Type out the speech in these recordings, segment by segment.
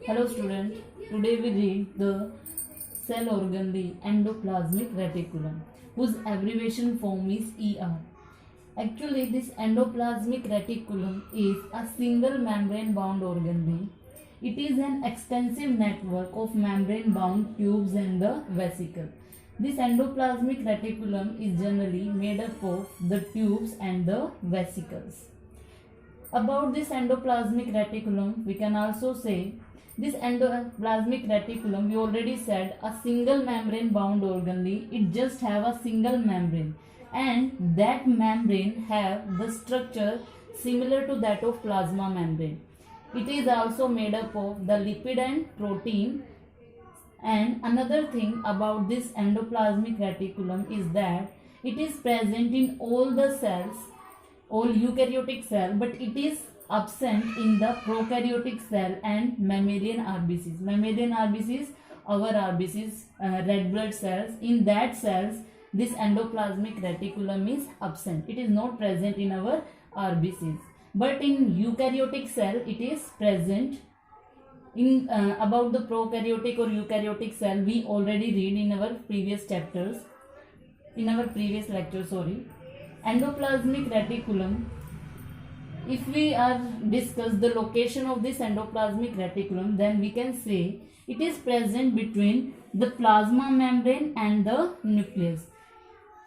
Hello student, today we read the cell organ, the endoplasmic reticulum, whose abbreviation form is ER. Actually, this endoplasmic reticulum is a single membrane bound organ. It is an extensive network of membrane bound tubes and the vesicle. This endoplasmic reticulum is generally made up of the tubes and the vesicles. About this endoplasmic reticulum, we can also say this endoplasmic reticulum, we already said, a single membrane bound organ. It just have a single membrane, and that membrane have the structure similar to that of plasma membrane. It is also made up of the lipid and protein. And another thing about this endoplasmic reticulum is that it is present in all the cells, all eukaryotic cell, but it is absent in the prokaryotic cell and mammalian RBCs. Mammalian RBCs, our RBCs, red blood cells. In that cells, this endoplasmic reticulum is absent. It is not present in our RBCs. But in eukaryotic cell, it is present. In about the prokaryotic or eukaryotic cell, we already read in our previous chapters, in our previous lecture. Endoplasmic reticulum, if we are discuss the location of this endoplasmic reticulum, then we can say it is present between the plasma membrane and the nucleus.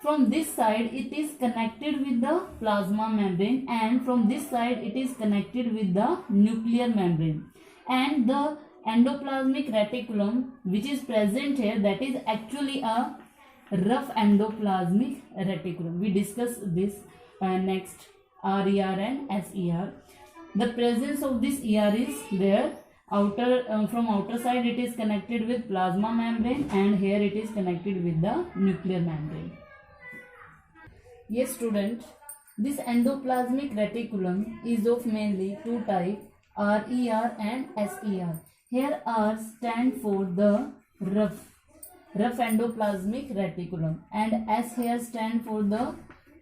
From this side it is connected with the plasma membrane, and from this side it is connected with the nuclear membrane. And the endoplasmic reticulum which is present here, that is actually a rough endoplasmic reticulum. We discuss this next, RER and SER. The presence of this ER is there. From outer side it is connected with plasma membrane, and here it is connected with the nuclear membrane. Yes student, this endoplasmic reticulum is of mainly two types, RER and SER. Here R stand for the rough endoplasmic reticulum, and S here stand for the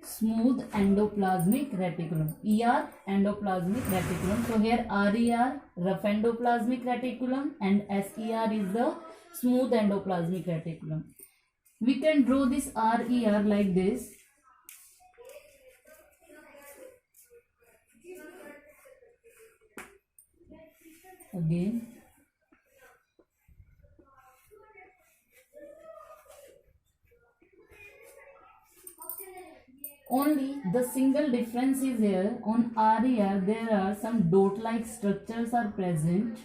smooth endoplasmic reticulum. ER, endoplasmic reticulum. So here RER, rough endoplasmic reticulum, and SER is the smooth endoplasmic reticulum. We can draw this RER like this. Again, only the single difference is here. On RER there are some dot like structures are present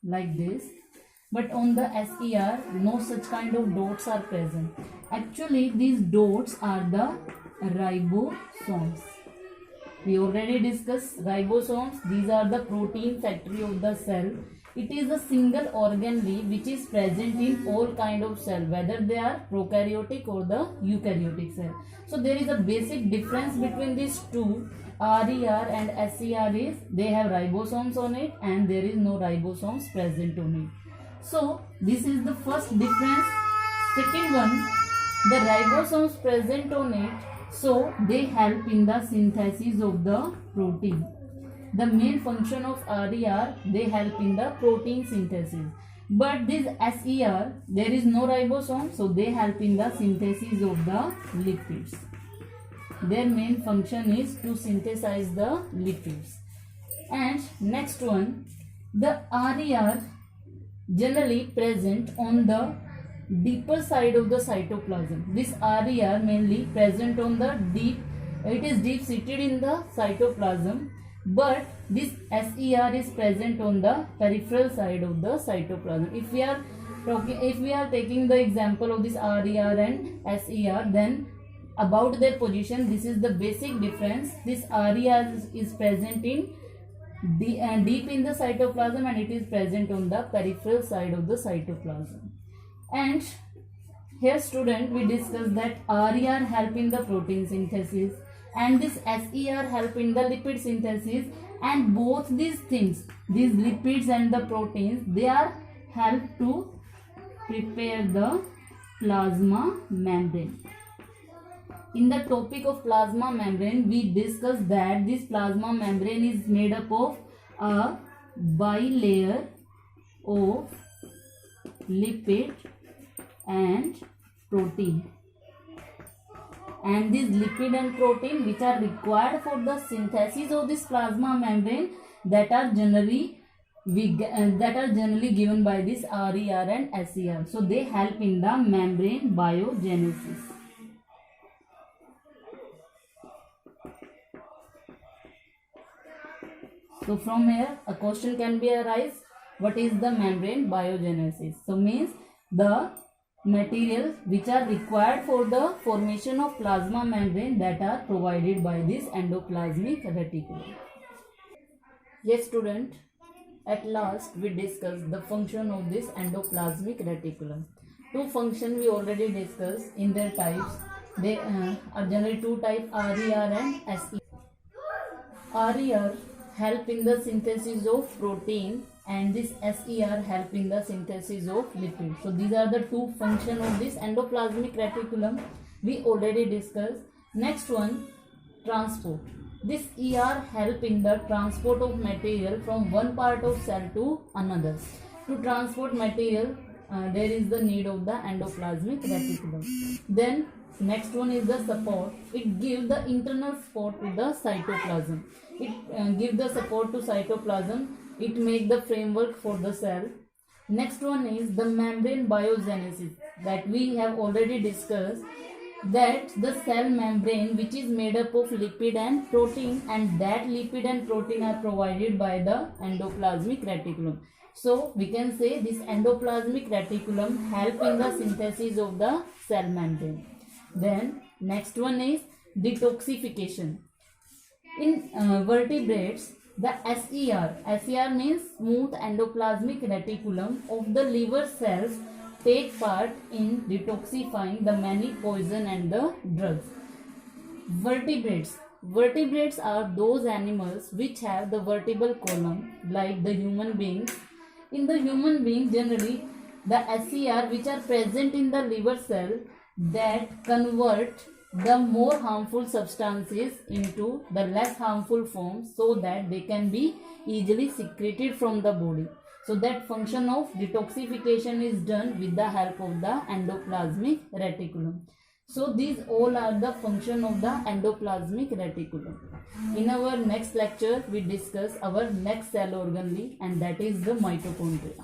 like this, but on the SER no such kind of dots are present. Actually these dots are the ribosomes. We already discussed ribosomes. These are the protein factory of the cell. It is a single organ which is present in all kind of cell, whether they are prokaryotic or the eukaryotic cell. So there is a basic difference between these two, RER and SER, is they have ribosomes on it and there is no ribosomes present on it. So this is the first difference. Second one, the ribosomes present on it, so they help in the synthesis of the protein. The main function of RER, they help in the protein synthesis. But this SER, there is no ribosome, so they help in the synthesis of the lipids. Their main function is to synthesize the lipids. And next one, the RER generally present on the deeper side of the cytoplasm. This RER mainly present on the deep, it is deep seated in the cytoplasm, but this SER is present on the peripheral side of the cytoplasm. If we are taking the example of this RER and SER, then about their position, this is the basic difference. This RER is present in deep in the cytoplasm, and it is present on the peripheral side of the cytoplasm. And here student, we discussed that RER help in the protein synthesis and this SER help in the lipid synthesis, and both these things, these lipids and the proteins, they are help to prepare the plasma membrane. In the topic of plasma membrane, we discussed that this plasma membrane is made up of a bilayer of lipid and protein, and these lipid and protein which are required for the synthesis of this plasma membrane that are generally given by this RER and SER. So they help in the membrane biogenesis. So from here a question can be arise, what is the membrane biogenesis? So means the materials which are required for the formation of plasma membrane that are provided by this endoplasmic reticulum. Yes student, at last we discussed the function of this endoplasmic reticulum. Two functions we already discussed in their types. They are generally two types, RER and SER. RER help in the synthesis of protein and this SER help in the synthesis of lipid. So these are the two functions of this endoplasmic reticulum we already discussed. Next one, transport. This ER help in the transport of material from one part of cell to another. To transport material, there is the need of the endoplasmic reticulum. Then next one is the support. It gives the internal support to the cytoplasm. It gives the support to cytoplasm. It makes the framework for the cell. Next one is the membrane biogenesis that we have already discussed, that the cell membrane which is made up of lipid and protein, and that lipid and protein are provided by the endoplasmic reticulum. So we can say this endoplasmic reticulum help in the synthesis of the cell membrane. Then next one is detoxification. In vertebrates, the SER means smooth endoplasmic reticulum of the liver cells take part in detoxifying the many poison and the drugs. Vertebrates are those animals which have the vertebral column like the human beings. In the human being, generally the SER which are present in the liver cell that convert the more harmful substances into the less harmful forms so that they can be easily secreted from the body. So that function of detoxification is done with the help of the endoplasmic reticulum. So these all are the function of the endoplasmic reticulum. In our next lecture, we discuss our next cell organelle, and that is the mitochondria.